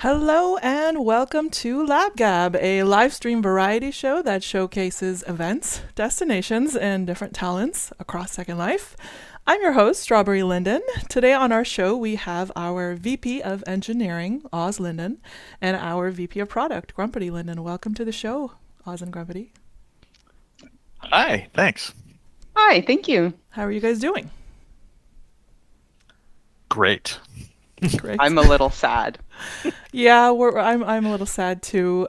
Hello and welcome to LabGab, a live stream variety show that showcases events, destinations, and different talents across Second Life. I'm your host, Strawberry Linden. Today on our show, we have our VP of Engineering, Oz Linden, and our VP of Product, Grumpity Linden. Welcome to the show, Oz and Grumpity. Hi, thanks. Hi, thank you. How are you guys doing? Great. Great. I'm a little sad. Yeah, I'm a little sad too.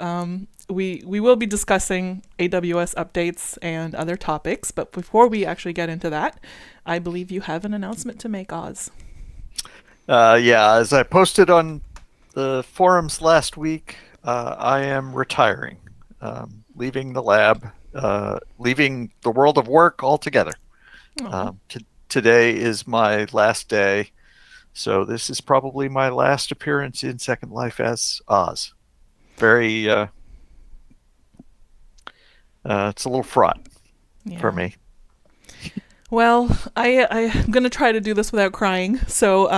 We will be discussing AWS updates and other topics, but before we actually get into that, I believe you have an announcement to make, Oz. Yeah, as I posted on the forums last week, I am retiring, leaving the lab, leaving the world of work altogether. Aw. Today is my last day, so this is probably my last appearance in Second Life as Oz. Very, it's a little fraught for Yeah. me. Well, I'm going to try to do this without crying. So,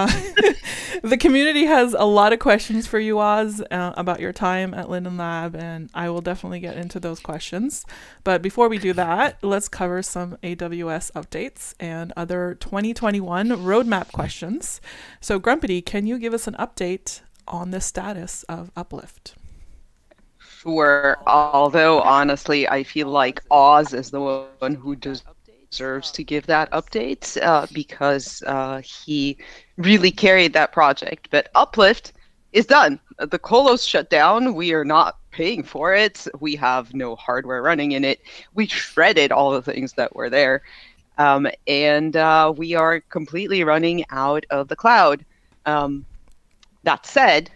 the community has a lot of questions for you, Oz, about your time at Linden Lab, and I will definitely get into those questions. But before we do that, let's cover some AWS updates and other 2021 roadmap questions. So, Grumpity, can you give us an update on the status of Uplift? Sure. Although honestly, I feel like Oz is the one who deserves to give that update because he really carried that project. But Uplift is done. The colos shut down. We are not paying for it. We have no hardware running in it. We shredded all the things that were there. And we are completely running out of the cloud. That said,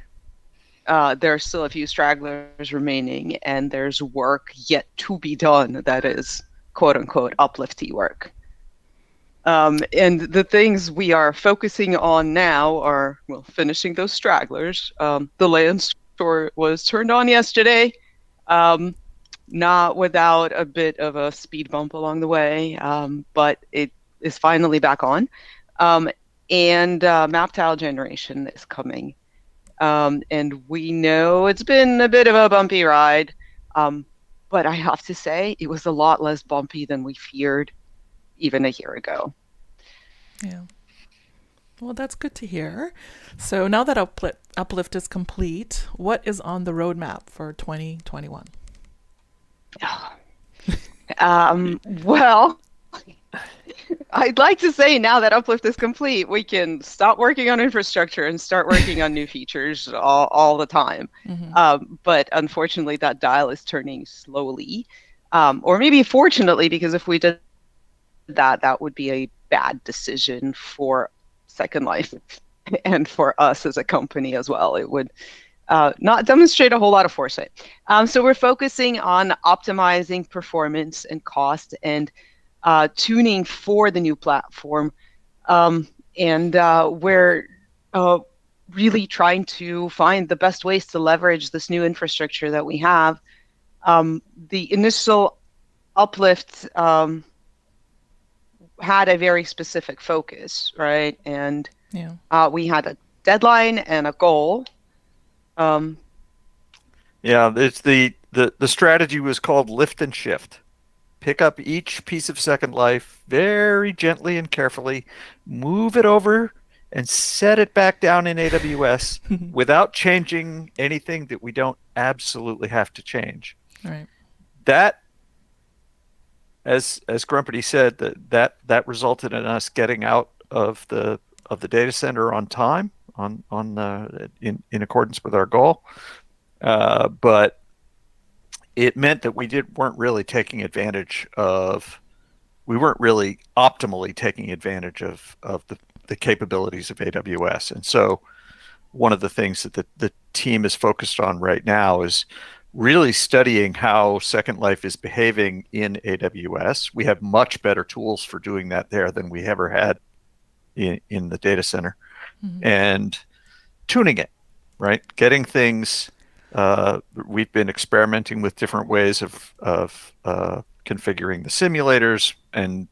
there are still a few stragglers remaining, and there's work yet to be done that is quote unquote uplifty work. And the things we are focusing on now are, well, finishing those stragglers. The land store was turned on yesterday, not without a bit of a speed bump along the way, but it is finally back on. And map tile generation is coming. And we know it's been a bit of a bumpy ride, but I have to say it was a lot less bumpy than we feared even a year ago. Yeah. Well, that's good to hear. So now that Uplift is complete, what is on the roadmap for 2021? Well, I'd like to say now that Uplift is complete, we can stop working on infrastructure and start working on new features all the time. But unfortunately, that dial is turning slowly. Or maybe fortunately, because if we did that, that would be a bad decision for Second Life and for us as a company as well. It would not demonstrate a whole lot of foresight. So we're focusing on optimizing performance and cost and tuning for the new platform. And we're really trying to find the best ways to leverage this new infrastructure that we have. The initial Uplift had a very specific focus, right? And Yeah. we had a deadline and a goal. Yeah, it's the strategy was called lift and shift. Pick up each piece of Second Life very gently and carefully, move it over, and set it back down in AWS without changing anything that we don't absolutely have to change. Right. That, as Grumpity said, that resulted in us getting out of the data center on time, in accordance with our goal. But it meant that we weren't really optimally taking advantage of the capabilities of AWS. And so one of the things that the team is focused on right now is really studying how Second Life is behaving in AWS. We have much better tools for doing that there than we ever had in the data center. And tuning it, right? Getting things. We've been experimenting with different ways of configuring the simulators and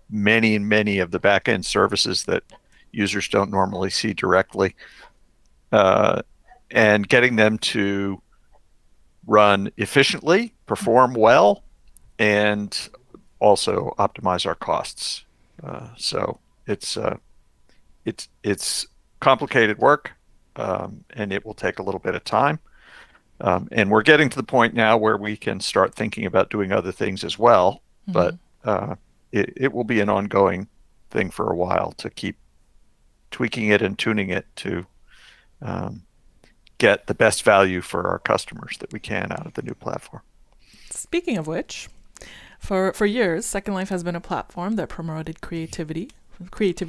many of the back-end services that users don't normally see directly. and getting them to run efficiently, perform well, and also optimize our costs. So it's complicated work, and it will take a little bit of time. And we're getting to the point now where we can start thinking about doing other things as well. But it will be an ongoing thing for a while to keep tweaking it and tuning it to get the best value for our customers that we can out of the new platform. Speaking of which, for years, Second Life has been a platform that promoted creativity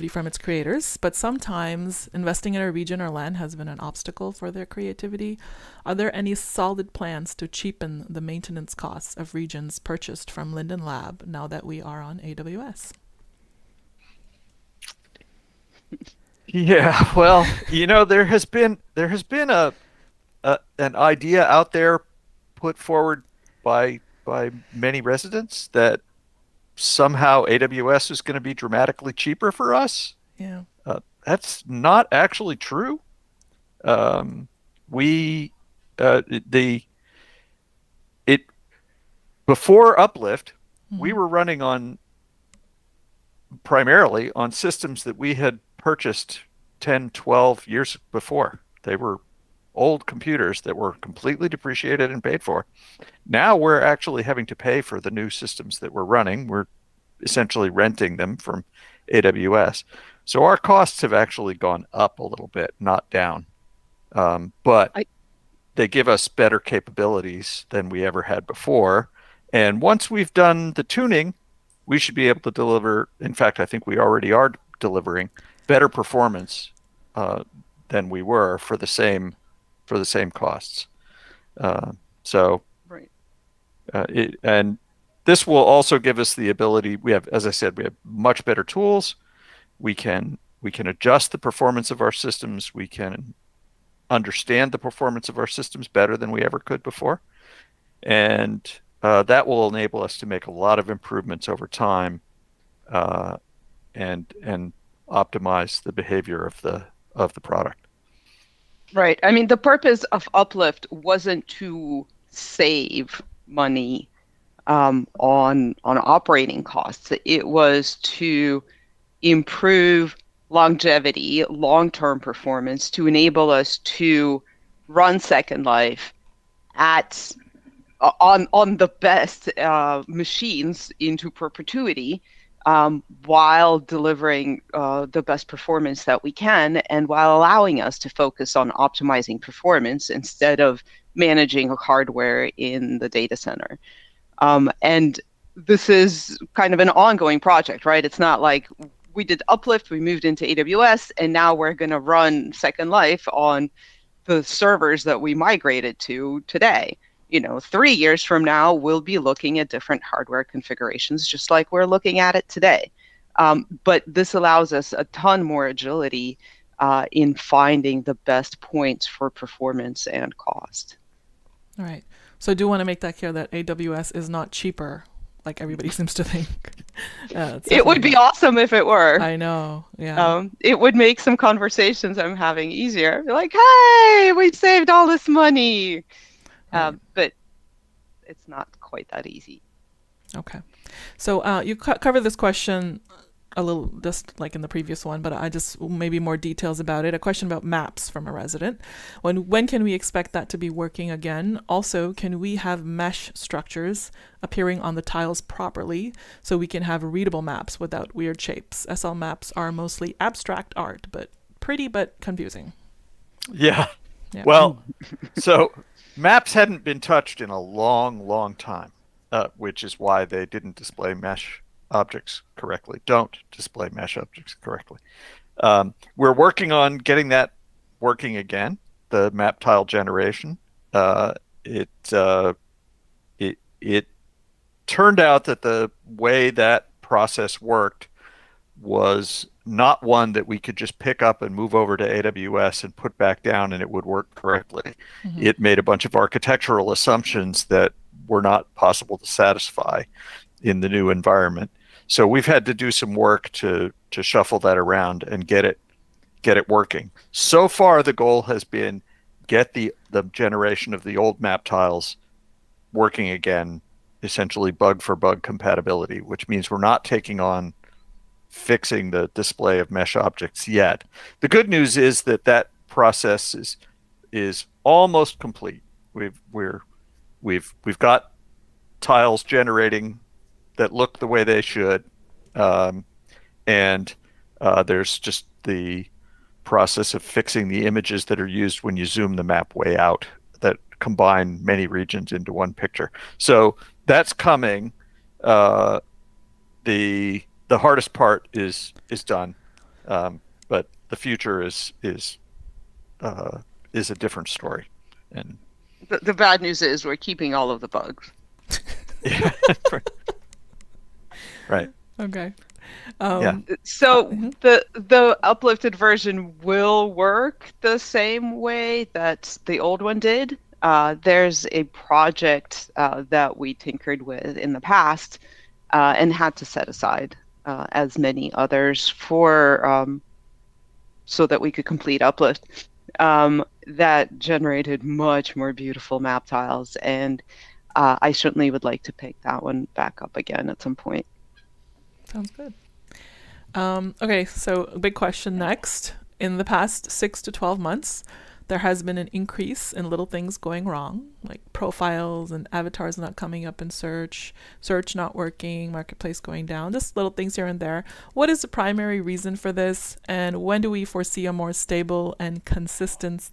from its creators, but sometimes investing in a region or land has been an obstacle for their creativity. Are there any solid plans to cheapen the maintenance costs of regions purchased from Linden Lab now that we are on AWS? Yeah, well, there has been an idea out there put forward by many residents that somehow AWS is going to be dramatically cheaper for us. Yeah. That's not actually true. Before Uplift, we were running primarily on systems that we had purchased 10, 12 years before. They were old computers that were completely depreciated and paid for. Now we're actually having to pay for the new systems that we're running. We're essentially renting them from AWS. So our costs have actually gone up a little bit, not down. But they give us better capabilities than we ever had before. And once we've done the tuning, we should be able to deliver. In fact, I think we already are delivering better performance than we were for the same costs. Right. And this will also give us the ability. As I said, we have much better tools. We can adjust the performance of our systems. We can understand the performance of our systems better than we ever could before, and that will enable us to make a lot of improvements over time, and optimize the behavior of the product. Right. I mean, the purpose of Uplift wasn't to save money on operating costs. It was to improve longevity, long-term performance, to enable us to run Second Life on the best machines into perpetuity, while delivering the best performance that we can, and while allowing us to focus on optimizing performance instead of managing hardware in the data center. And this is kind of an ongoing project, right? It's not like we did Uplift, we moved into AWS, and now we're going to run Second Life on the servers that we migrated to today. 3 years from now, we'll be looking at different hardware configurations, just like we're looking at it today. But this allows us a ton more agility in finding the best points for performance and cost. All right. So I do want to make that clear that AWS is not cheaper, like everybody seems to think. It would be awesome if it were. I know. Yeah. It would make some conversations I'm having easier. Like, hey, we saved all this money. But it's not quite that easy. Okay. So you covered this question a little, just like in the previous one, but I just maybe more details about it. A question about maps from a resident. When can we expect that to be working again? Also, can we have mesh structures appearing on the tiles properly so we can have readable maps without weird shapes? SL maps are mostly abstract art, but pretty but confusing. Yeah. Well, so maps hadn't been touched in a long, long time, which is why they didn't display mesh objects correctly. Don't display mesh objects correctly. We're working on getting that working again, the map tile generation. It turned out that the way that process worked was not one that we could just pick up and move over to AWS and put back down and it would work correctly. Mm-hmm. It made a bunch of architectural assumptions that were not possible to satisfy in the new environment. So we've had to do some work to shuffle that around and get it working. So far, the goal has been get the generation of the old map tiles working again, essentially bug for bug compatibility, which means we're not taking on fixing the display of mesh objects yet. The good news is that that process is almost complete. We've got tiles generating that look the way they should, and there's just the process of fixing the images that are used when you zoom the map way out that combine many regions into one picture. So that's coming. The hardest part is done, but the future is a different story. And The bad news is we're keeping all of the bugs. yeah, right. Okay. Yeah. So Mhm. the uplifted version will work the same way that the old one did. There's a project that we tinkered with in the past and had to set aside, as many others, for so that we could complete uplift. That generated much more beautiful map tiles, and I certainly would like to pick that one back up again at some point. Sounds good. Okay, so a big question next. In the past 6 to 12 months, there has been an increase in little things going wrong, like profiles and avatars not coming up in search, search not working, marketplace going down, just little things here and there. What is the primary reason for this, and when do we foresee a more stable and consistent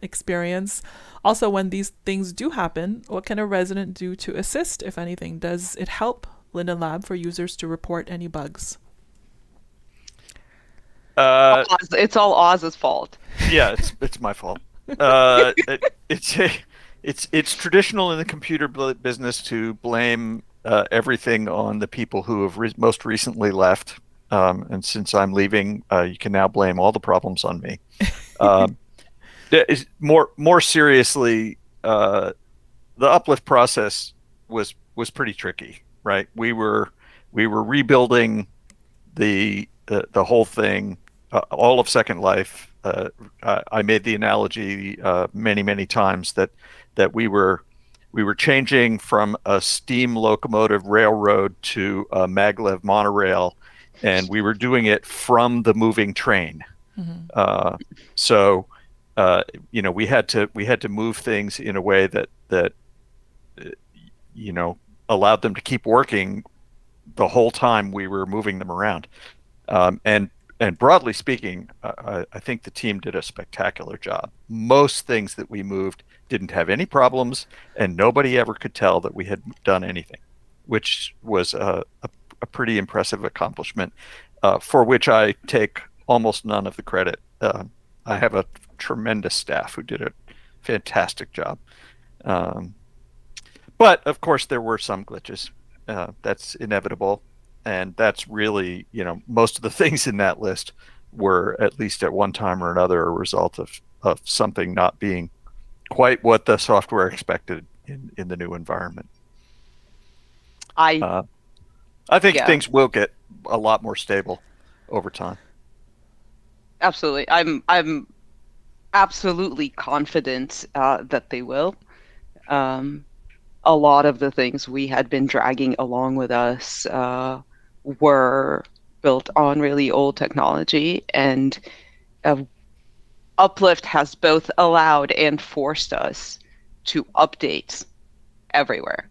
experience? Also, when these things do happen, what can a resident do to assist, if anything? Does it help Linden Lab for users to report any bugs? It's all Oz's fault. Yeah, it's my fault. It's traditional in the computer business to blame everything on the people who have most recently left. And since I'm leaving, you can now blame all the problems on me. More seriously, the uplift process was pretty tricky, right? We were rebuilding the whole thing, all of Second Life. I made the analogy many times that we were changing from a steam locomotive railroad to a maglev monorail, and we were doing it from the moving train. Mm-hmm. So we had to move things in a way that allowed them to keep working the whole time we were moving them around. And broadly speaking, I think the team did a spectacular job. Most things that we moved didn't have any problems, and nobody ever could tell that we had done anything, which was a pretty impressive accomplishment, for which I take almost none of the credit. I have a tremendous staff who did a fantastic job. But of course, there were some glitches. That's inevitable. And that's really, most of the things in that list were, at least at one time or another, a result of something not being quite what the software expected in the new environment. I think things will get a lot more stable over time. Absolutely. I'm absolutely confident that they will. A lot of the things we had been dragging along with us were built on really old technology, and Uplift has both allowed and forced us to update everywhere.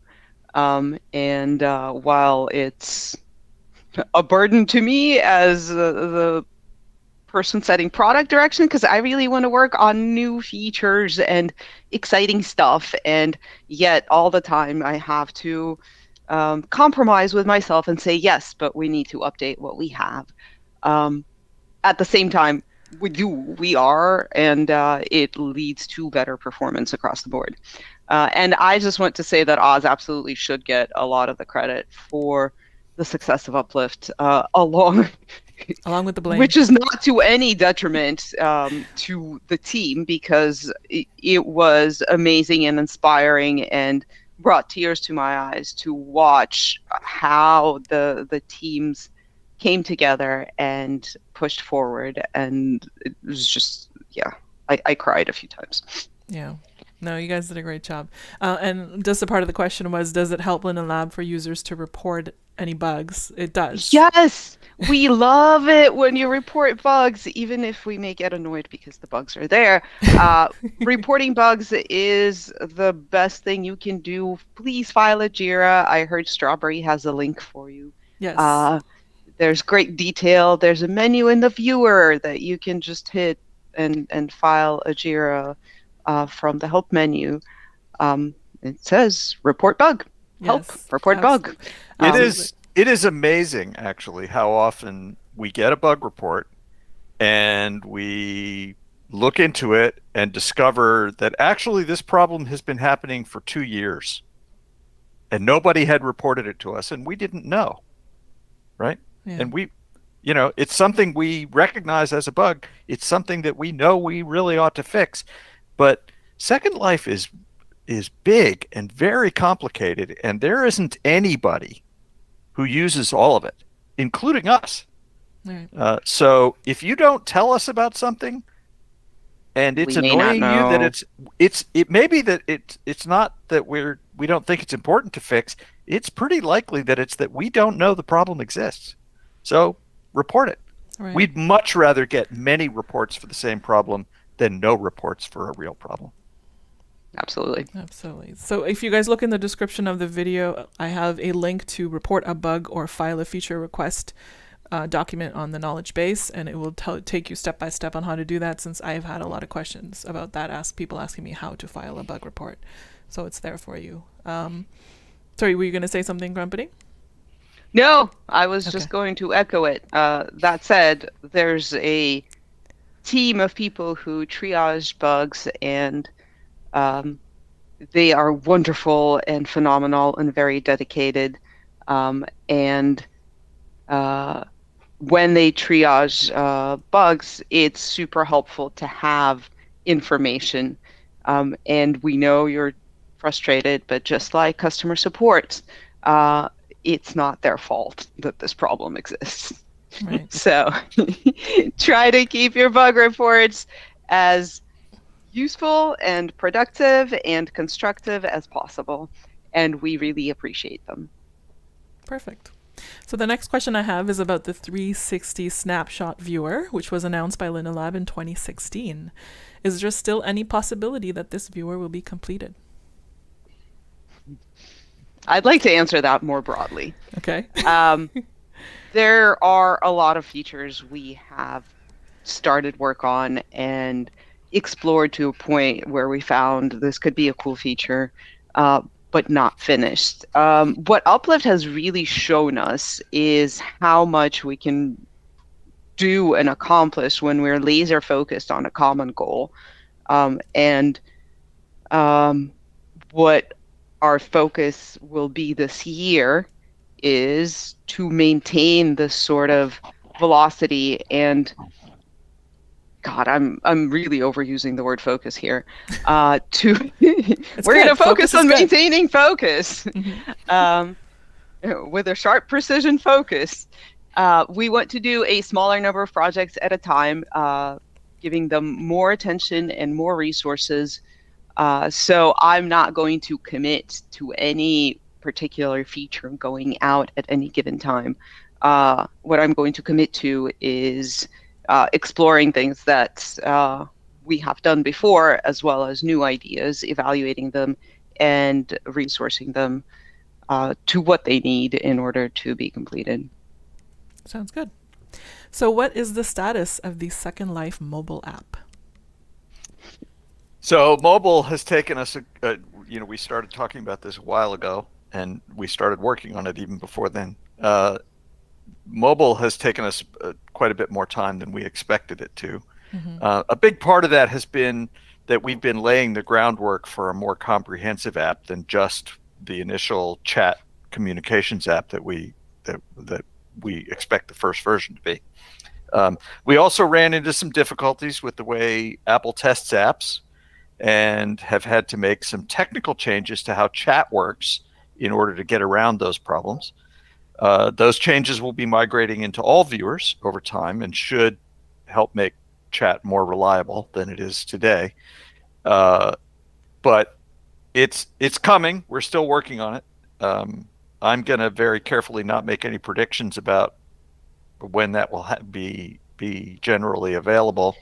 And while it's a burden to me as the person setting product direction, because I really want to work on new features and exciting stuff, and yet all the time I have to compromise with myself and say, yes, but we need to update what we have. At the same time, we are, and it leads to better performance across the board. And I just want to say that Oz absolutely should get a lot of the credit for the success of Uplift, along with the blame, which is not to any detriment to the team, because it was amazing and inspiring and brought tears to my eyes to watch how the teams came together and pushed forward. And it was just, I cried a few times. Yeah. No, you guys did a great job. And just a part of the question was, does it help Linden Lab for users to report any bugs? It does. Yes, we love it when you report bugs, even if we may get annoyed because the bugs are there. Reporting bugs is the best thing you can do. Please file a Jira. I heard Strawberry has a link for you. Yes. There's great detail. There's a menu in the viewer that you can just hit and file a Jira from the help menu. It says report bug. Help, Yes. report bug. It is amazing, actually, how often we get a bug report and we look into it and discover that actually this problem has been happening for 2 years and nobody had reported it to us and we didn't know, right? Yeah. And it's something we recognize as a bug. It's something that we know we really ought to fix. But Second Life is big and very complicated, and there isn't anybody who uses all of it, including us. Right. So if you don't tell us about something, and it's We may not annoying you that know. it may be that it's not that we don't think it's important to fix. It's pretty likely that it's that we don't know the problem exists. So report it. Right. We'd much rather get many reports for the same problem than no reports for a real problem. Absolutely. Absolutely. So if you guys look in the description of the video, I have a link to report a bug or file a feature request document on the knowledge base, and it will take you step by step on how to do that, since I've had a lot of questions about that, people asking me how to file a bug report. So it's there for you. Sorry, were you going to say something, Grumpity? No, I was Okay. just going to echo it. That said, there's a team of people who triage bugs, and they are wonderful and phenomenal and very dedicated. And when they triage bugs, it's super helpful to have information. And we know you're frustrated, but just like customer support, it's not their fault that this problem exists. Right. So try to keep your bug reports as useful and productive and constructive as possible. And we really appreciate them. Perfect. So the next question I have is about the 360 snapshot viewer, which was announced by Linden Lab in 2016. Is there still any possibility that this viewer will be completed? I'd like to answer that more broadly. Okay. There are a lot of features we have started work on and explored to a point where we found this could be a cool feature, but not finished. What Uplift has really shown us is how much we can do and accomplish when we're laser focused on a common goal. What our focus will be this year is to maintain this sort of velocity and God, I'm really overusing the word focus here. We're going to focus on maintaining focus with a sharp precision focus. We want to do a smaller number of projects at a time, giving them more attention and more resources. So I'm not going to commit to any particular feature going out at any given time. What I'm going to commit to is exploring things that we have done before, as well as new ideas, evaluating them and resourcing them to what they need in order to be completed. Sounds good. So what is the status of the Second Life mobile app? So mobile has taken us, we started talking about this a while ago, and we started working on it even before then. Mobile has taken us quite a bit more time than we expected it to. Mm-hmm. A big part of that has been that we've been laying the groundwork for a more comprehensive app than just the initial chat communications app that we expect the first version to be. We also ran into some difficulties with the way Apple tests apps and have had to make some technical changes to how chat works in order to get around those problems. Those changes will be migrating into all viewers over time and should help make chat more reliable than it is today. But it's coming. We're still working on it. I'm going to very carefully not make any predictions about when that will be generally available,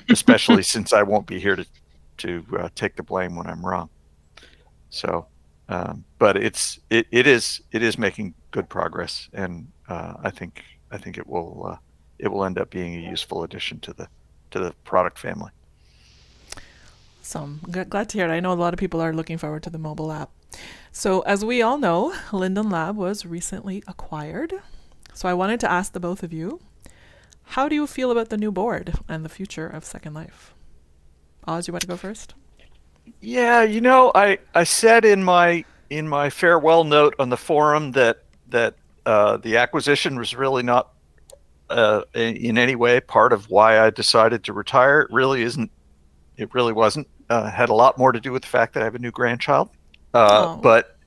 especially since I won't be here to take the blame when I'm wrong. So, but it is making good progress, and I think it will end up being a useful addition to the product family. So I'm glad to hear it. I know a lot of people are looking forward to the mobile app. So as we all know, Linden Lab was recently acquired. So I wanted to ask the both of you, how do you feel about the new board and the future of Second Life? Oz, you want to go first? Yeah, I said in my farewell note on the forum that the acquisition was really not in any way part of why I decided to retire. It really isn't. It really wasn't. Had a lot more to do with the fact that I have a new grandchild. But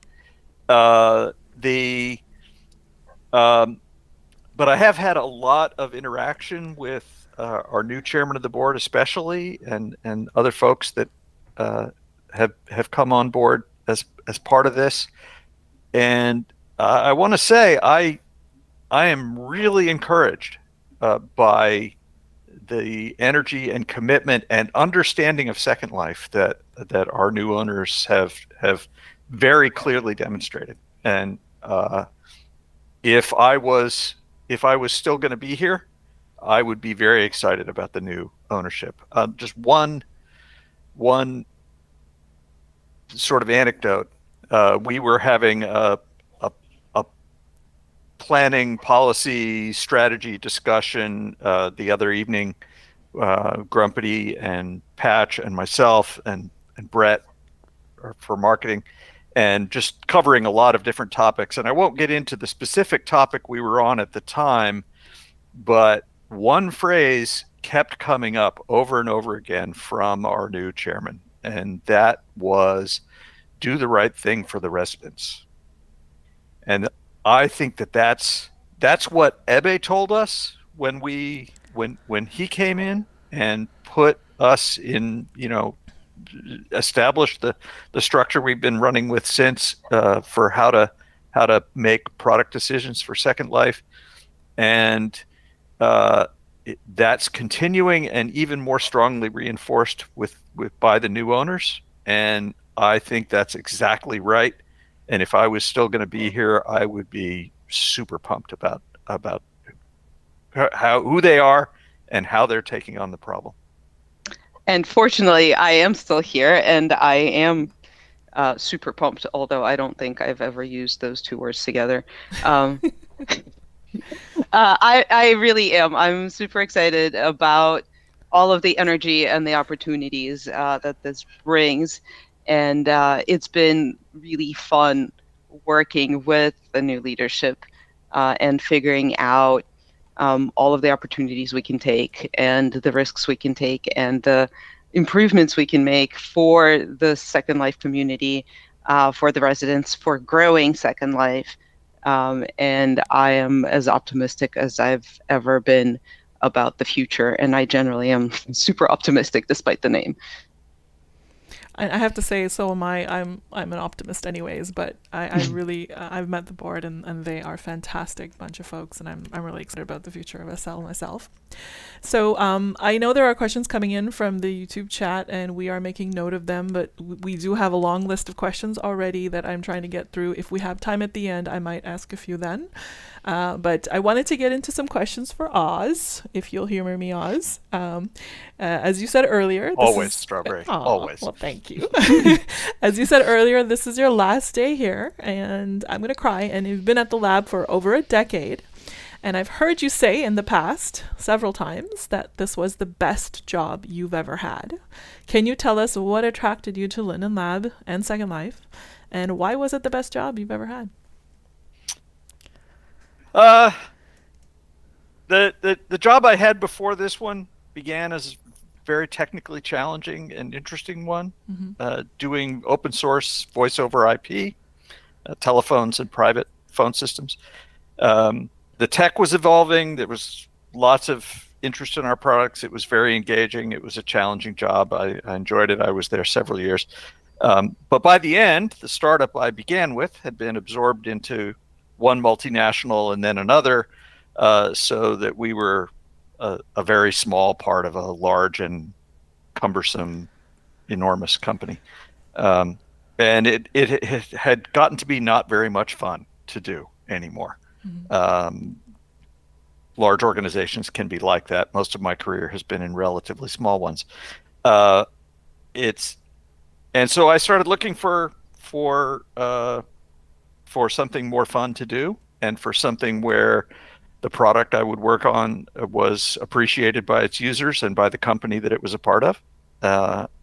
I have had a lot of interaction with our new chairman of the board, especially, and other folks that have come on board as part of this. And I want to say I am really encouraged by the energy and commitment and understanding of Second Life that our new owners have very clearly demonstrated. And if I was still going to be here, I would be very excited about the new ownership. Just one sort of anecdote. We were having a planning policy strategy discussion the other evening, Grumpy and Patch and myself and Brett for marketing, and just covering a lot of different topics. And I won't get into the specific topic we were on at the time, but one phrase kept coming up over and over again from our new chairman, and that was do the right thing for the residents. And I think that's what Ebe told us when he came in and put us in, established the structure we've been running with since for how to make product decisions for Second Life. And that's continuing and even more strongly reinforced by the new owners. And I think that's exactly right. And if I was still going to be here, I would be super pumped about who they are and how they're taking on the problem. And fortunately, I am still here, and I am super pumped, although I don't think I've ever used those two words together. I really am. I'm super excited about all of the energy and the opportunities that this brings. And it's been really fun working with the new leadership and figuring out all of the opportunities we can take and the risks we can take and the improvements we can make for the Second Life community, for the residents, for growing Second Life. And I am as optimistic as I've ever been about the future. And I generally am super optimistic despite the name. I have to say, so am I. I'm an optimist anyways, but I really, I've met the board and they are a fantastic bunch of folks, and I'm really excited about the future of SL myself. So I know there are questions coming in from the YouTube chat, and we are making note of them, but we do have a long list of questions already that I'm trying to get through. If we have time at the end, I might ask a few then. But I wanted to get into some questions for Oz, if you'll humor me, Oz. As you said earlier, always Strawberry. Always. Well, thank you. As you said earlier, this is your last day here, and I'm gonna cry. And you've been at the lab for over a decade, and I've heard you say in the past several times that this was the best job you've ever had. Can you tell us what attracted you to Linden Lab and Second Life, and why was it the best job you've ever had? The job I had before this one began as a very technically challenging and interesting one, doing open source voice over IP, telephones and private phone systems. The tech was evolving. There was lots of interest in our products. It was very engaging. It was a challenging job. I enjoyed it. I was there several years. But by the end, the startup I began with had been absorbed into one multinational and then another, so that we were a very small part of a large and cumbersome, enormous company. And it had gotten to be not very much fun to do anymore. Large organizations can be like that. Most of my career has been in relatively small ones. And so I started looking for something more fun to do, and for something where the product I would work on was appreciated by its users and by the company that it was a part of.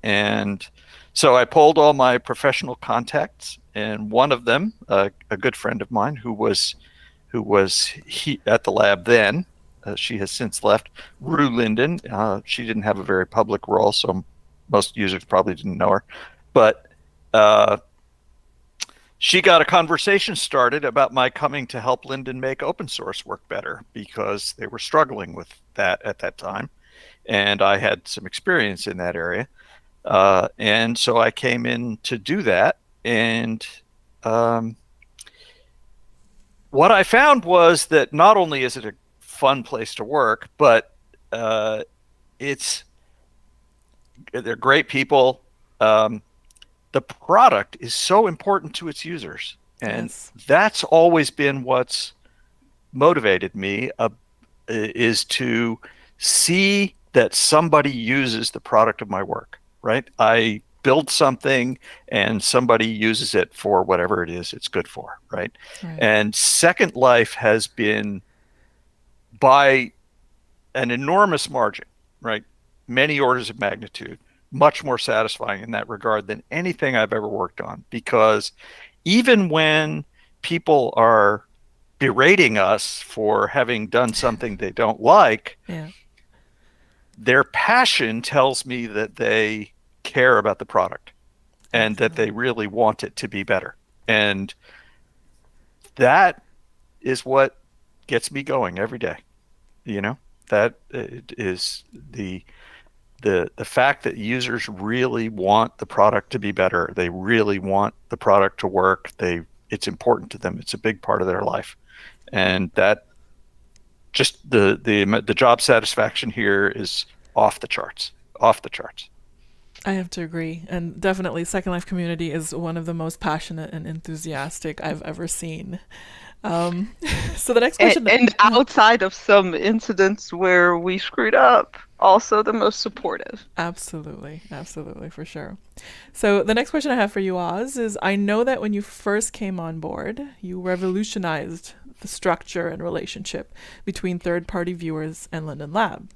And so I polled all my professional contacts, and one of them, a good friend of mine who was at the lab then, she has since left, Rue Linden. She didn't have a very public role, so most users probably didn't know her. But she got a conversation started about my coming to help Linden make open source work better, because they were struggling with that at that time. And I had some experience in that area. And so I came in to do that. And what I found was that not only is it a fun place to work, but they're great people. The product is so important to its users, and Yes. that's always been what's motivated me, is to see that somebody uses the product of my work, right? I build something and somebody uses it for whatever it is it's good for, right? Right. And Second Life has been, by an enormous margin, right, many orders of magnitude, much more satisfying in that regard than anything I've ever worked on. Because even when people are berating us for having done something they don't like, Yeah. their passion tells me that they care about the product and that they really want it to be better. And that is what gets me going every day. That is the fact that users really want the product to be better. They really want the product to work. It's important to them. It's a big part of their life. And that, just the job satisfaction here is off the charts. I have to agree. And definitely Second Life community is one of the most passionate and enthusiastic I've ever seen. So the next question. And outside of some incidents where we screwed up, also the most supportive. Absolutely, for sure. So the next question I have for you, Oz, is I know that when you first came on board, you revolutionized the structure and relationship between third-party viewers and Linden Lab.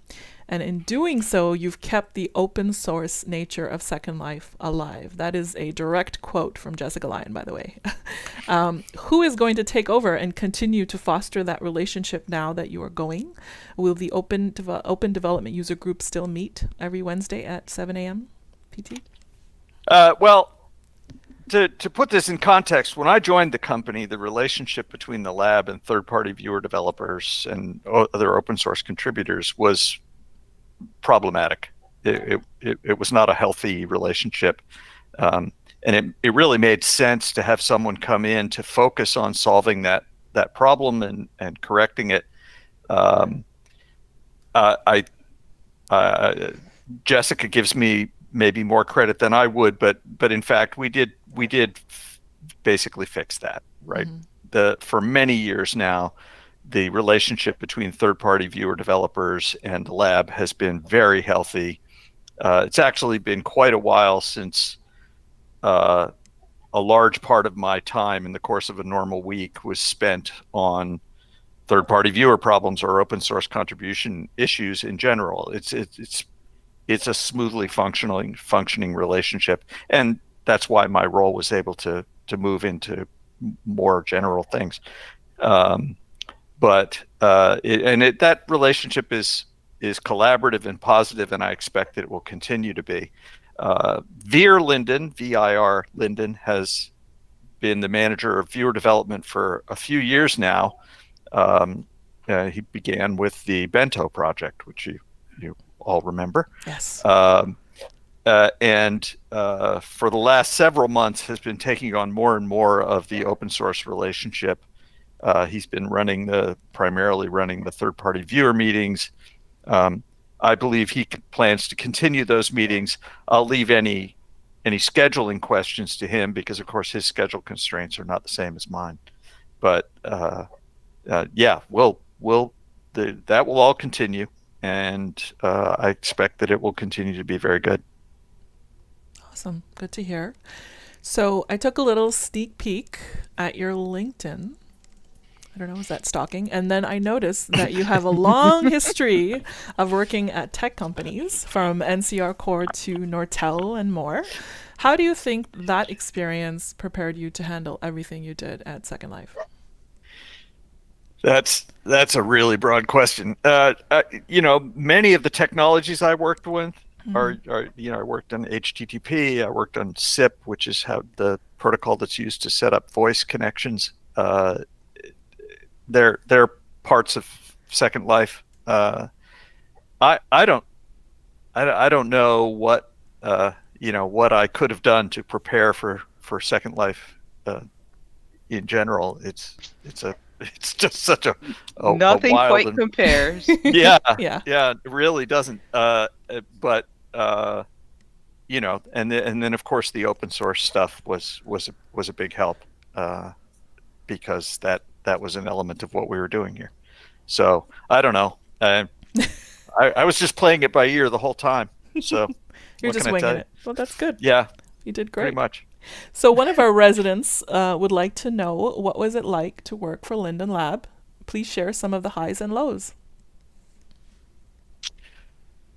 And in doing so, you've kept the open source nature of Second Life alive. That is a direct quote from Jessica Lyon, by the way. Who is going to take over and continue to foster that relationship now that you are going? Will the open development user group still meet every Wednesday at 7 a.m. PT? Well, to put this in context, when I joined the company, the relationship between the lab and third-party viewer developers and other open source contributors was problematic. It was not a healthy relationship, and it really made sense to have someone come in to focus on solving that problem and correcting it. Jessica gives me maybe more credit than I would, but in fact we did basically fix that, right? Mm-hmm. For many years now, the relationship between third-party viewer developers and the lab has been very healthy. It's actually been quite a while since a large part of my time in the course of a normal week was spent on third-party viewer problems or open source contribution issues in general. It's a smoothly functioning relationship, and that's why my role was able to move into more general things. That relationship is collaborative and positive, and I expect that it will continue to be. Vir Linden, VIR Linden, has been the manager of viewer development for a few years now. he began with the Bento project, which you all remember. Yes. And for the last several months has been taking on more and more of the open source relationship. He's been primarily running the third-party viewer meetings. I believe he plans to continue those meetings. I'll leave any scheduling questions to him because, of course, his schedule constraints are not the same as mine. But yeah, that will all continue, and I expect that it will continue to be very good. Awesome. Good to hear. So I took a little sneak peek at your LinkedIn. I don't know, is that stalking? And then I noticed that you have a long history of working at tech companies, from NCR Core to Nortel and more. How do you think that experience prepared you to handle everything you did at Second Life? That's a really broad question. Many of the technologies I worked with are I worked on HTTP, I worked on SIP, which is how the protocol that's used to set up voice connections. They're parts of Second Life. I don't know what what I could have done to prepare for Second Life in general. It's just such a Nothing wild quite compares. Yeah, Yeah. it really doesn't. But and then of course the open source stuff was a big help because that was an element of what we were doing here. So I don't know. I was just playing it by ear the whole time. So You're what just can I tell winging you? it. Well, that's good. Yeah, You did great. pretty much. So one of our residents would like to know, what was it like to work for Linden Lab? Please share some of the highs and lows.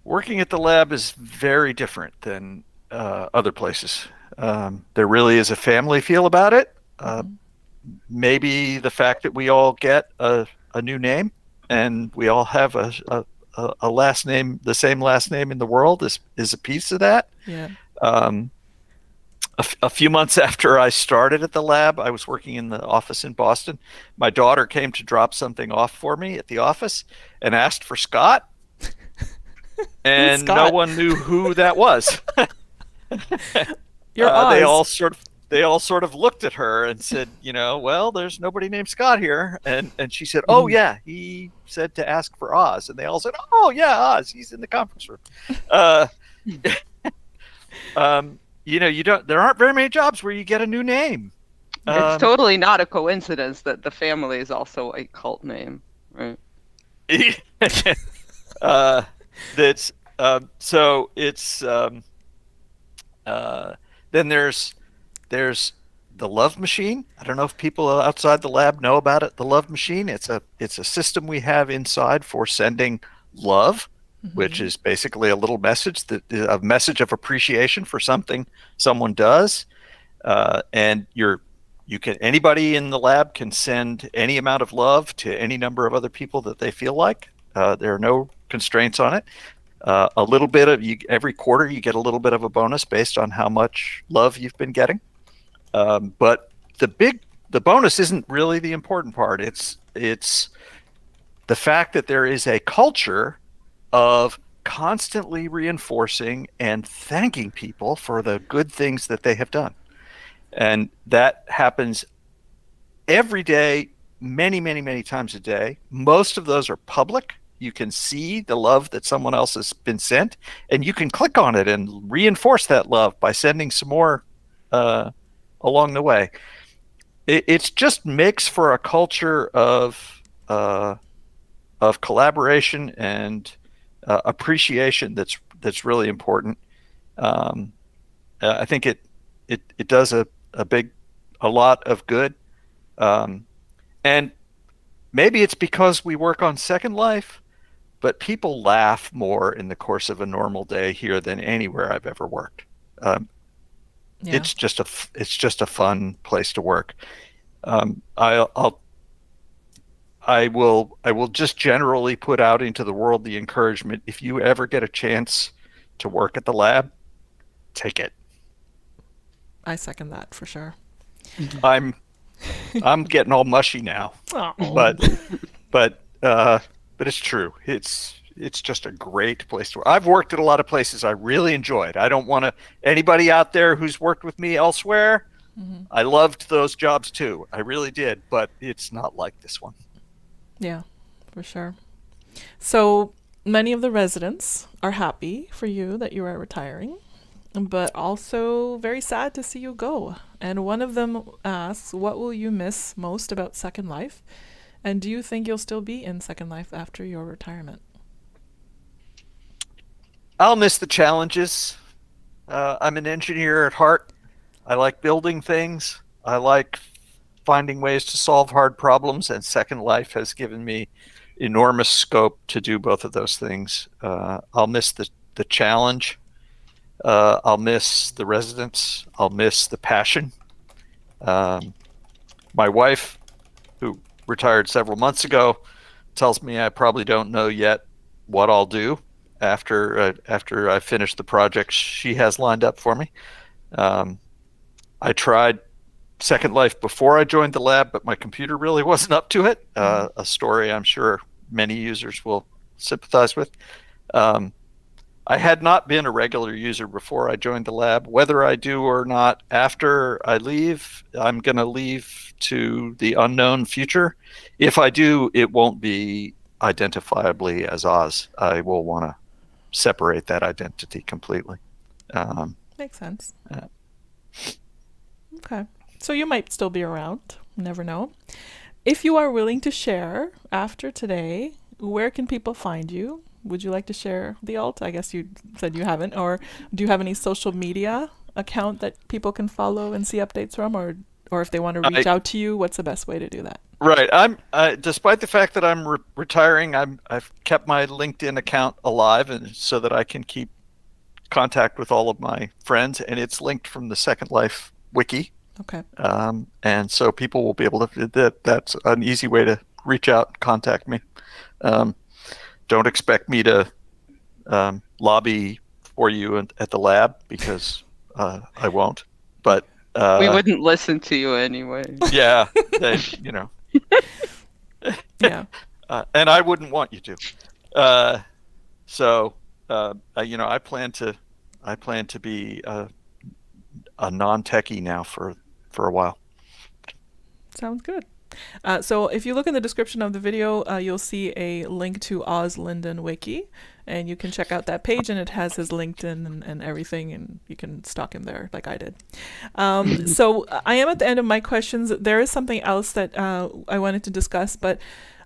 Working at the lab is very different than other places. There really is a family feel about it. Maybe the fact that we all get a new name and we all have a last name, the same last name in the world, is a piece of that. Yeah. A few months after I started at the lab, I was working in the office in Boston. My daughter came to drop something off for me at the office and asked for Scott. And Scott? no one knew who that was. You're They Oz. all sort of looked at her and said, well, there's nobody named Scott here. And she said, oh yeah, he said to ask for Oz. And they all said, oh yeah, Oz, he's in the conference room. There aren't very many jobs where you get a new name. It's totally not a coincidence that the family is also a cult name, right? That's so it's then there's the Love Machine. I don't know if people outside the lab know about it. The Love Machine. It's a system we have inside for sending love, which is basically a little message, a message of appreciation for something someone does, and anybody in the lab can send any amount of love to any number of other people that they feel like. There are no constraints on it. A little bit of every quarter you get a little bit of a bonus based on how much love you've been getting. But the bonus isn't really the important part. It's the fact that there is a culture of constantly reinforcing and thanking people for the good things that they have done. And that happens every day, many, many, many times a day. Most of those are public. You can see the love that someone else has been sent, and you can click on it and reinforce that love by sending some more along the way. It just makes for a culture of collaboration and appreciation that's really important. I think it does a lot of good, and maybe it's because we work on Second Life, but people laugh more in the course of a normal day here than anywhere I've ever worked. It's just a fun place to work. I will just generally put out into the world the encouragement: if you ever get a chance to work at the lab, take it. I second that for sure. I'm getting all mushy now, Oh. but but it's true. It's just a great place to work. I've worked at a lot of places I really enjoyed. I don't want to anybody out there who's worked with me elsewhere. I loved those jobs too. I really did, but it's not like this one. Yeah, for sure. So many of the residents are happy for you that you are retiring, but also very sad to see you go. And one of them asks, what will you miss most about Second Life? And do you think you'll still be in Second Life after your retirement? I'll miss the challenges. I'm an engineer at heart. I like building things. I like finding ways to solve hard problems, and Second Life has given me enormous scope to do both of those things. I'll miss the challenge. I'll miss the residents. I'll miss the passion. My wife, who retired several months ago, tells me I probably don't know yet what I'll do after I finish the project she has lined up for me. I tried Second Life before I joined the lab, but my computer really wasn't up to it. A story I'm sure many users will sympathize with. I had not been a regular user before I joined the lab. Whether I do or not after I leave, I'm going to leave to the unknown future. If I do, it won't be identifiably as Oz. I will want to separate that identity completely. Makes sense. Okay. So you might still be around. Never know. If you are willing to share after today, where can people find you? Would you like to share the alt? I guess you said you haven't. Or do you have any social media account that people can follow and see updates from? Or if they want to reach out to you, what's the best way to do that? Right. Despite the fact that I'm retiring, I've kept my LinkedIn account alive, and so that I can keep contact with all of my friends, and it's linked from the Second Life wiki. Okay. And so people will be able to. That's an easy way to reach out and contact me. Don't expect me to lobby for you at the lab, because I won't. But we wouldn't listen to you anyway. Yeah, Yeah. And I wouldn't want you to. I plan to be a non-techie now for a while. Sounds good. So if you look in the description of the video, you'll see a link to Oz Linden Wiki, and you can check out that page, and it has his LinkedIn and everything, and you can stalk him there like I did. So I am at the end of my questions. There is something else that I wanted to discuss, but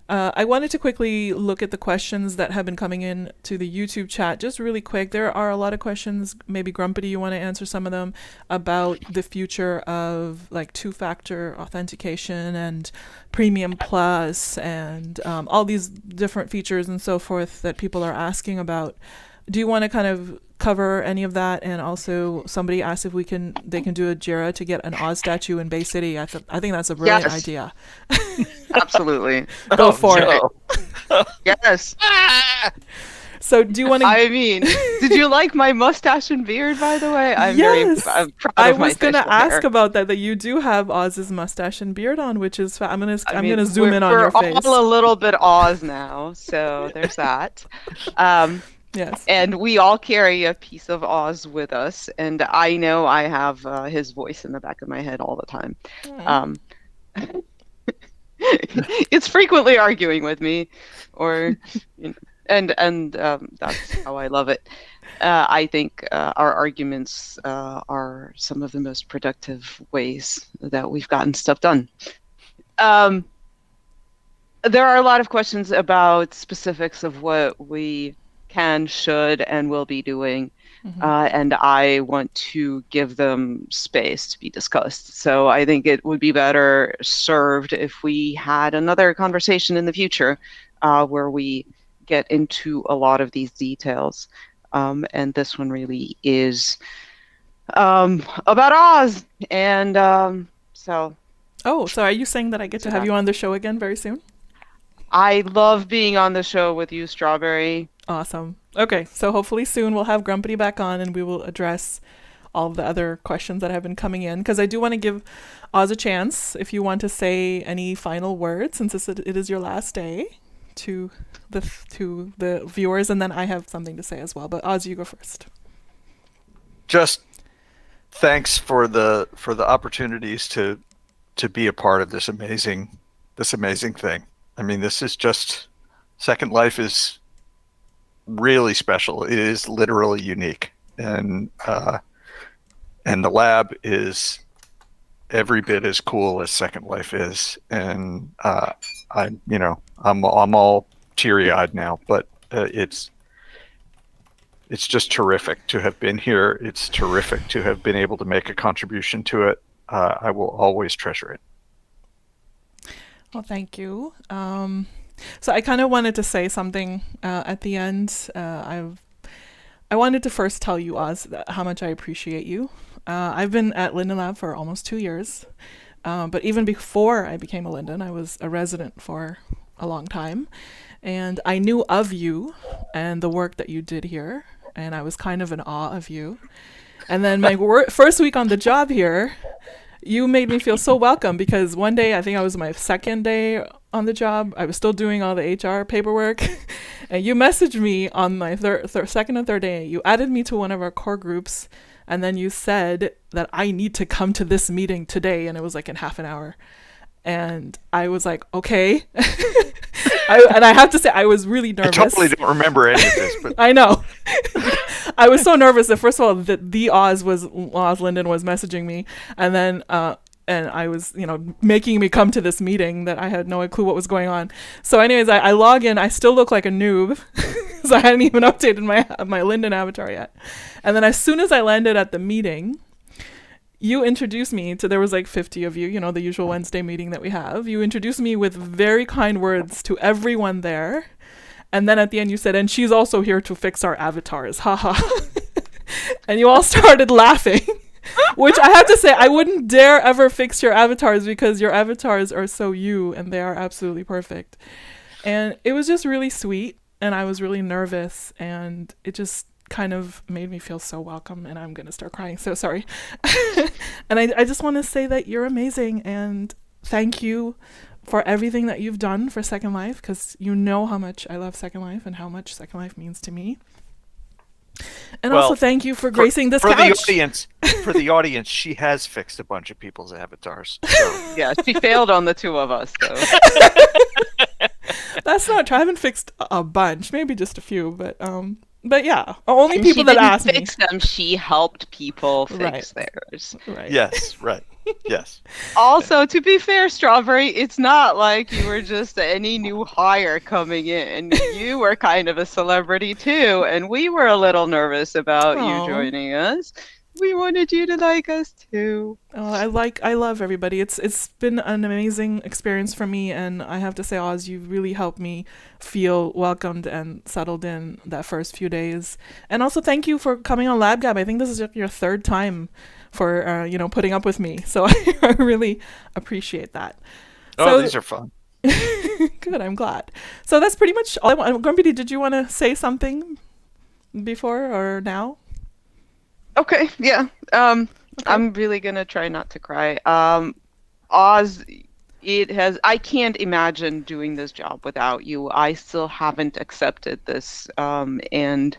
I wanted to quickly look at the questions that have been coming in to the YouTube chat, just really quick. There are a lot of questions, maybe Grumpity, you want to answer some of them, about the future of like two-factor authentication and Premium Plus and all these different features and so forth that people are asking about. Do you want to kind of cover any of that? And also somebody asked if they can do a JIRA to get an Oz statue in Bay City. I think that's a brilliant idea. Absolutely. Go for it. Yes. So do you want to... I mean, did you like my mustache and beard, by the way? I'm proud I of my was going to facial ask hair. about that you do have Oz's mustache and beard on, which is... I'm going to zoom in on your face. We're all a little bit Oz now, so there's that. Yes. And we all carry a piece of Oz with us, and I know I have his voice in the back of my head all the time. It's frequently arguing with me, or and that's how I love it. I think our arguments are some of the most productive ways that we've gotten stuff done. There are a lot of questions about specifics of what we can, should, and will be doing. And I want to give them space to be discussed. So I think it would be better served if we had another conversation in the future where we get into a lot of these details. And this one really is about Oz. And so... Oh, so are you saying that I get to have you on the show again very soon? I love being on the show with you, Strawberry. Awesome. Okay, so hopefully soon we'll have Grumpity back on and we will address all of the other questions that have been coming in, because I do want to give Oz a chance if you want to say any final words, since it is your last day. to the viewers, and then I have something to say as well. But Oz, you go first. Just thanks for the opportunities to be a part of this amazing thing. I mean, this is just Second Life is really special. It is literally unique, and the lab is every bit as cool as Second Life is. And I'm all teary-eyed now, but it's just terrific to have been here. It's terrific to have been able to make a contribution to it. I will always treasure it. Well, thank you. So I kind of wanted to say something at the end. I wanted to first tell you, Oz, how much I appreciate you. I've been at Linden Lab for almost 2 years, but even before I became a Linden, I was a resident for a long time, and I knew of you and the work that you did here, and I was kind of in awe of you. And then my first week on the job here, you made me feel so welcome, because one day, I think I was my second day on the job, I was still doing all the HR paperwork, and you messaged me on my second and third day. You added me to one of our core groups, and then you said that I need to come to this meeting today, and it was like in half an hour. And I was like, okay. And I have to say, I was really nervous. I totally don't remember any of this, but I know. I was so nervous that, first of all, the Oz Linden was messaging me, and then and I was, making me come to this meeting that I had no clue what was going on. So anyways, I log in. I still look like a noob, so I hadn't even updated my Linden avatar yet. And then as soon as I landed at the meeting, you introduced me to, there was like 50 of you, the usual Wednesday meeting that we have. You introduced me with very kind words to everyone there. And then at the end you said, and she's also here to fix our avatars, haha. And you all started laughing, which I have to say, I wouldn't dare ever fix your avatars, because your avatars are so you, and they are absolutely perfect. And it was just really sweet, and I was really nervous, and it just kind of made me feel so welcome, and I'm gonna start crying, so sorry. And I just want to say that you're amazing, and thank you for everything that you've done for Second Life, because you know how much I love Second Life and how much Second Life means to me. And also thank you for gracing this couch. For the audience, she has fixed a bunch of people's avatars. So. Yeah, she failed on the two of us, though. That's not true. I haven't fixed a bunch, maybe just a few, but yeah, only and people that asked me. She didn't fix them. She helped people fix theirs. Right. Yes. Right. Yes. Also, to be fair, Strawberry, it's not like you were just any new hire coming in. You were kind of a celebrity too, and we were a little nervous about you joining us. We wanted you to like us too. Oh, I love everybody. It's been an amazing experience for me, and I have to say, Oz, you really helped me feel welcomed and settled in that first few days. And also, thank you for coming on LabGab. I think this is your third time for putting up with me, so I really appreciate that. Oh, these are fun. Good, I'm glad. So that's pretty much all I want. Grumpy, did you want to say something before or now? Okay, yeah. Okay. I'm really gonna try not to cry. Oz, I can't imagine doing this job without you. I still haven't accepted this, and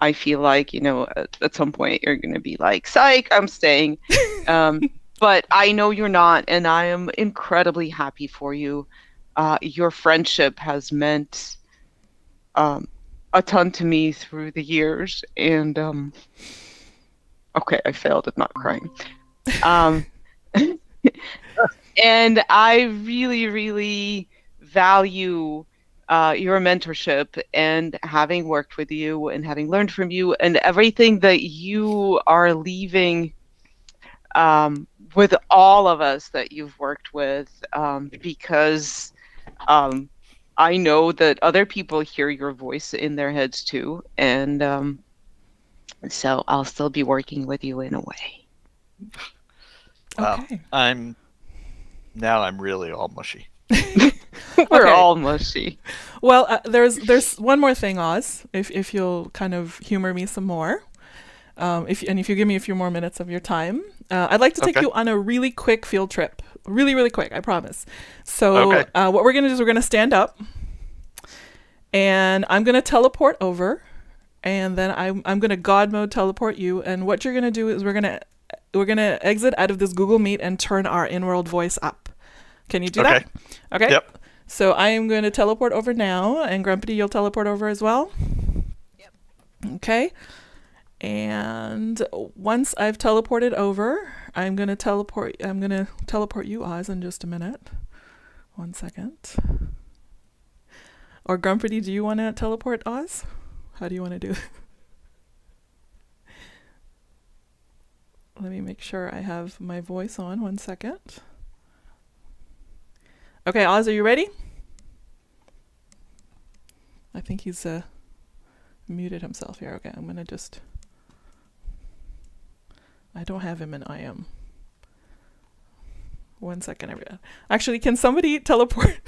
I feel like, at some point you're gonna be like, psych, I'm staying. But I know you're not, and I am incredibly happy for you. Your friendship has meant a ton to me through the years, and okay, I failed at not crying. And I really, really value your mentorship, and having worked with you and having learned from you, and everything that you are leaving with all of us that you've worked with, because I know that other people hear your voice in their heads too, and so I'll still be working with you in a way. Okay. I'm really all mushy. We're all mushy. Well, there's one more thing, Oz, if you'll kind of humor me some more. If you give me a few more minutes of your time, I'd like to take you on a really quick field trip. Really, really quick, I promise. So what we're going to do is we're going to stand up. And I'm going to teleport over, and then I'm going to God mode teleport you. And what you're going to do is we're going to exit out of this Google Meet and turn our in-world voice up. Can you do that? Okay. Yep. So I am going to teleport over now, and Grumpy, you'll teleport over as well? Yep. Okay. And once I've teleported over, I'm going to teleport you, Oz, in just a minute. 1 second. Or Grumpy, do you want to teleport Oz? How do you want to do it? Let me make sure I have my voice on. 1 second. Okay, Oz, are you ready? I think he's muted himself here. Okay, I'm gonna just... I don't have him in IM. 1 second, everyone. Actually, can somebody teleport?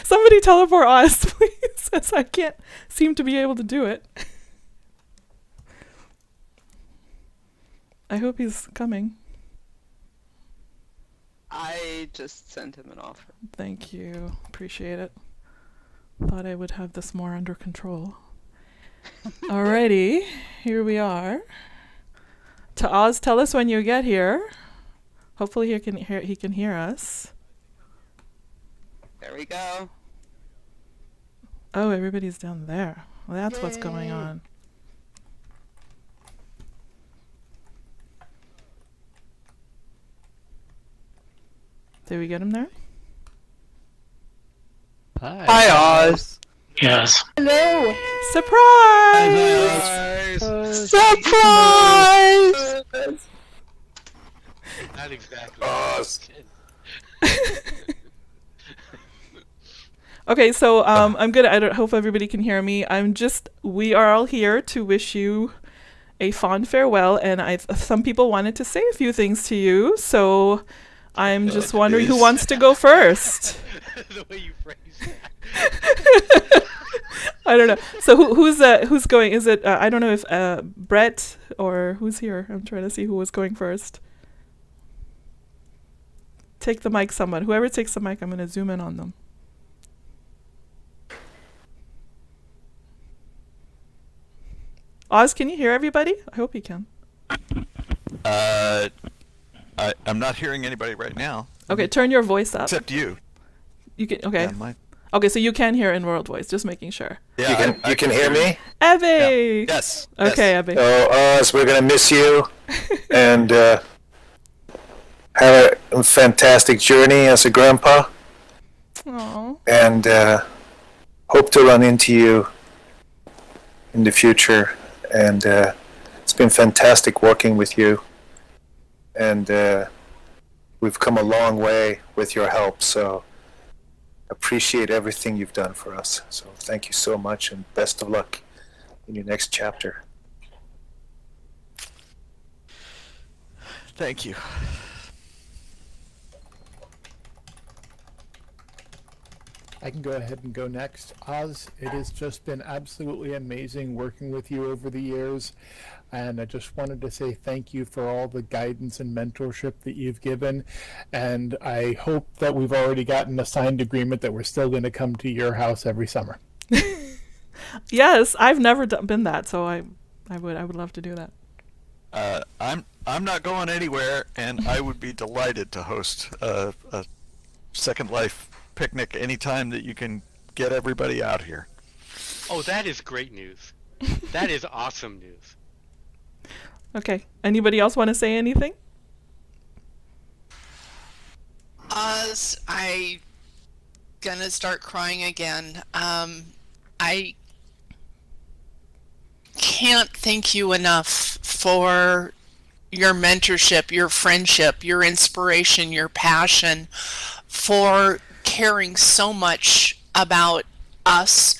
Somebody teleport Oz, please, as I can't seem to be able to do it. I hope he's coming. I just sent him an offer. Thank you. Appreciate it. Thought I would have this more under control. Alrighty, here we are. To Oz, tell us when you get here. Hopefully he can hear us. There we go. Oh, everybody's down there. Well, that's what's going on. Did we get him there? Hi, Oz. Yes. Hello. Surprise! Surprise! Not exactly. Okay, so I'm gonna. I don't hope everybody can hear me. We are all here to wish you a fond farewell, and some people wanted to say a few things to you, so I'm just wondering who wants to go first. The way you phrase that. I don't know. So who's going? Is it I don't know if Brett or who's here? I'm trying to see who was going first. Take the mic, someone. Whoever takes the mic, I'm gonna zoom in on them. Oz, can you hear everybody? I hope you can. I'm not hearing anybody right now. Okay, turn your voice up. Except you. You can. Okay. Yeah, Okay, so you can hear in world voice. Just making sure. yeah, You can hear me? Abby. Yeah. Yes. Okay, Yes. Abby. So, Oz, we're going to miss you. And have a fantastic journey as a grandpa. Aw. And hope to run into you in the future. And it's been fantastic working with you. And we've come a long way with your help. So appreciate everything you've done for us. So thank you so much, and best of luck in your next chapter. Thank you. I can go ahead and go next. Oz, it has just been absolutely amazing working with you over the years. And I just wanted to say thank you for all the guidance and mentorship that you've given. And I hope that we've already gotten a signed agreement that we're still going to come to your house every summer. Yes, I've never been that, so I would love to do that. I'm not going anywhere, and I would be delighted to host a Second Life picnic anytime that you can get everybody out here. Oh, that is great news. That is awesome news. Okay. Anybody else want to say anything? Oz, I gonna start crying again. I can't thank you enough for your mentorship, your friendship, your inspiration, your passion, for caring so much about us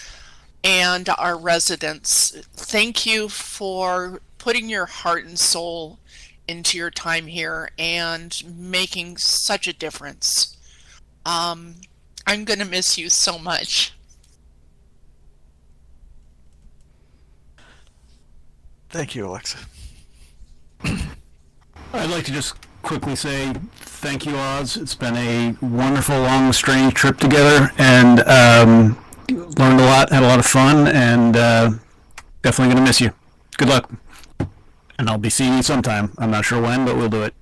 and our residents. Thank you for putting your heart and soul into your time here and making such a difference. I'm gonna miss you so much. Thank you, Alexa. I'd like to just quickly say thank you, Oz. It's been a wonderful, long, strange trip together, and learned a lot, had a lot of fun, and definitely going to miss you. Good luck. And I'll be seeing you sometime. I'm not sure when, but we'll do it.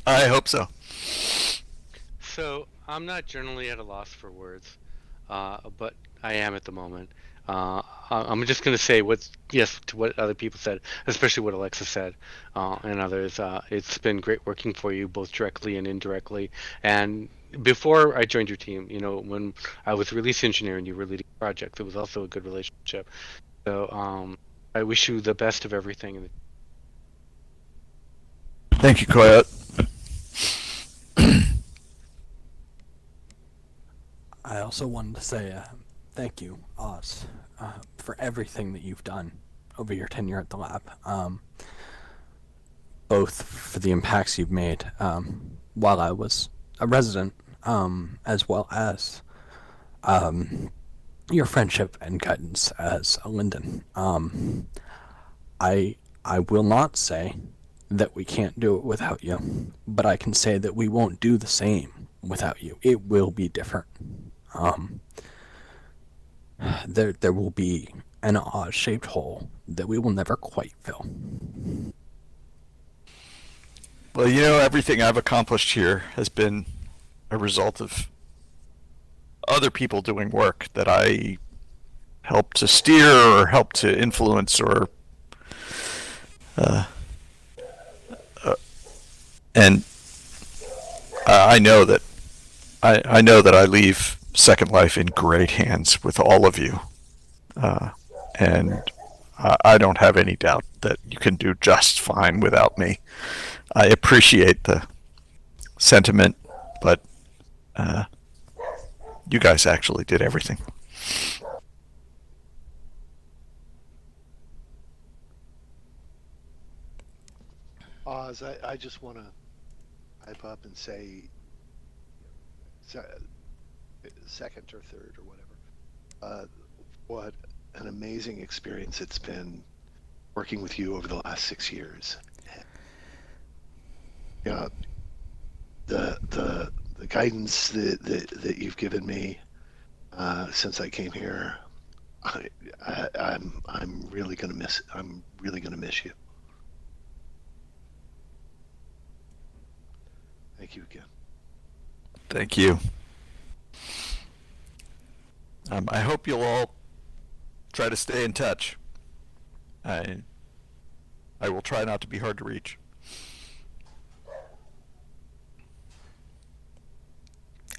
I hope so. So I'm not generally at a loss for words, but I am at the moment. I'm just going to say yes to what other people said, especially what Alexa said and others. It's been great working for you, both directly and indirectly. And before I joined your team, when I was release engineer and you were leading projects, it was also a good relationship. So I wish you the best of everything. Thank you, Coyote. I also wanted to say thank you, Oz, for everything that you've done over your tenure at the lab. Both for the impacts you've made while I was a resident, as well as your friendship and guidance as a Linden. I will not say that we can't do it without you, but I can say that we won't do the same without you. It will be different. There will be an Oz-shaped hole that we will never quite fill. Well, everything I've accomplished here has been a result of other people doing work that I helped to steer or helped to influence or and I know that I leave Second Life in great hands with all of you, and I don't have any doubt that you can do just fine without me. I appreciate the sentiment, but you guys actually did everything. Oz, I just want to pipe up and say second or third or whatever. What an amazing experience it's been working with you over the last 6 years. The guidance that you've given me since I came here, I'm really gonna miss. I'm really gonna miss you. Thank you again. Thank you. I hope you'll all try to stay in touch. I will try not to be hard to reach.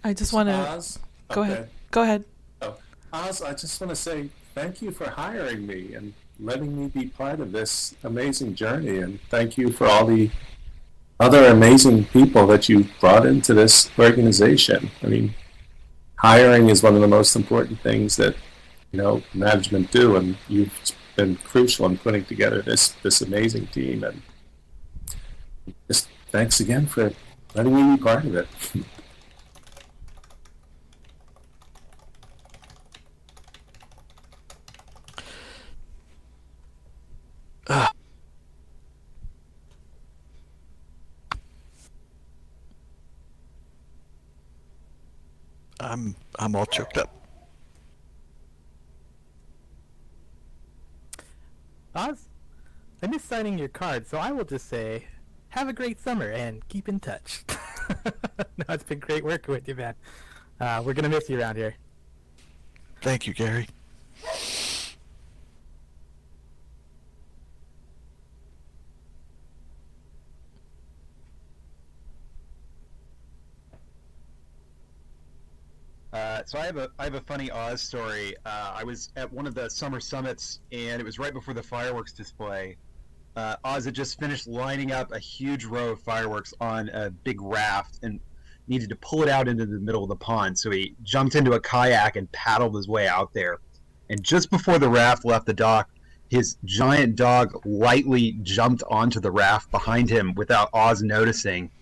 I just want to Oz? go ahead. Go ahead. Oh, Oz, I just want to say thank you for hiring me and letting me be part of this amazing journey, and thank you for all the other amazing people that you brought into this organization. I mean, hiring is one of the most important things that management do, and you've been crucial in putting together this amazing team. And just thanks again for letting me be part of it. I'm all choked up. Oz, I missed signing your card, so I will just say, have a great summer and keep in touch. No, it's been great working with you, man. We're gonna miss you around here. Thank you, Gary. So I have a funny Oz story. I was at one of the summer summits, and it was right before the fireworks display. Oz had just finished lining up a huge row of fireworks on a big raft and needed to pull it out into the middle of the pond. So he jumped into a kayak and paddled his way out there. And just before the raft left the dock, his giant dog lightly jumped onto the raft behind him without Oz noticing.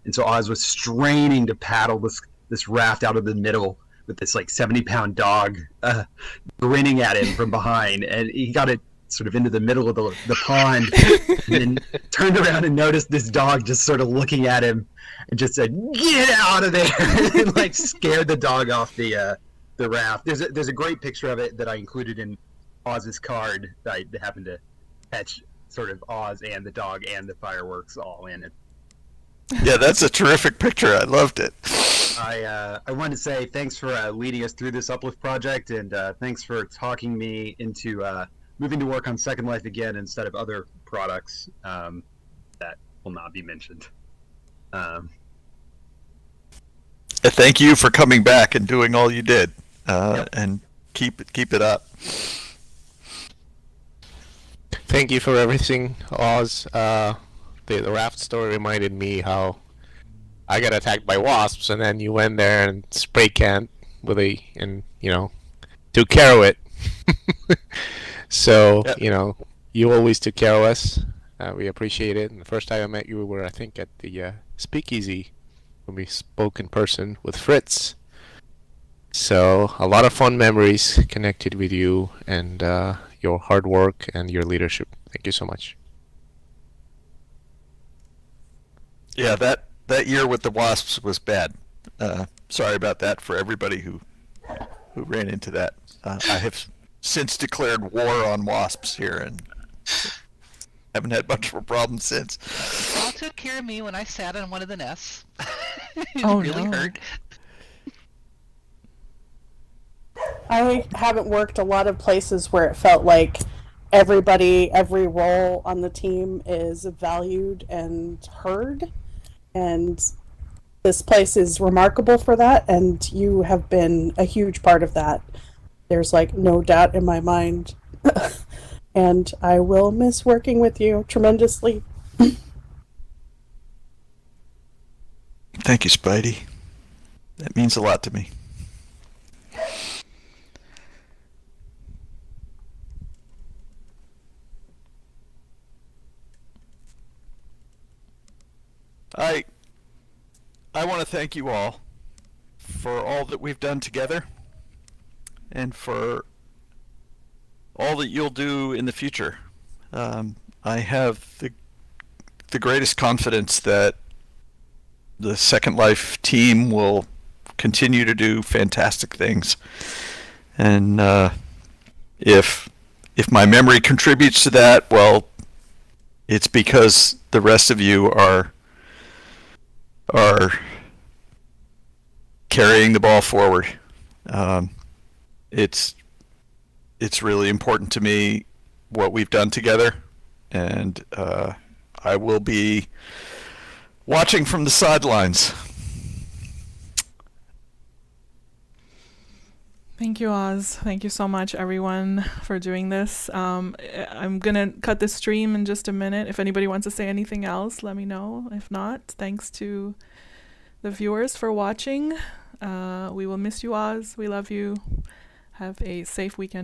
And so Oz was straining to paddle this raft out of the middle with this like 70-pound dog grinning at him from behind, and he got it sort of into the middle of the pond, and then turned around and noticed this dog just sort of looking at him, and just said, "Get out of there!" and like scared the dog off the raft. There's a great picture of it that I included in Oz's card that I happened to catch, sort of Oz and the dog and the fireworks all in it. Yeah, that's a terrific picture. I loved it. I wanted to say thanks for leading us through this Uplift project, and thanks for talking me into moving to work on Second Life again instead of other products that will not be mentioned. Thank you for coming back and doing all you did, and keep it up. Thank you for everything, Oz. The raft story reminded me how I got attacked by wasps, and then you went there and spray canned and took care of it. So you always took care of us. We appreciate it. And the first time I met you, we were, I think, at the Speakeasy when we spoke in person with Fritz. So a lot of fun memories connected with you and your hard work and your leadership. Thank you so much. Yeah, that year with the wasps was bad. Sorry about that for everybody who ran into that. I have since declared war on wasps here and haven't had much of a problem since. Paul took care of me when I sat on one of the nests. It Oh, really no. hurt. I haven't worked a lot of places where it felt like every role on the team is valued and heard. And this place is remarkable for that, and you have been a huge part of that. There's like no doubt in my mind. And I will miss working with you tremendously. Thank you, Spidey. That means a lot to me. I want to thank you all for all that we've done together and for all that you'll do in the future. I have the greatest confidence that the Second Life team will continue to do fantastic things. And if my memory contributes to that, well, it's because the rest of you are carrying the ball forward. It's really important to me what we've done together, and I will be watching from the sidelines. Thank you, Oz. Thank you so much, everyone, for doing this. I'm going to cut this stream in just a minute. If anybody wants to say anything else, let me know. If not, thanks to the viewers for watching. We will miss you, Oz. We love you. Have a safe weekend.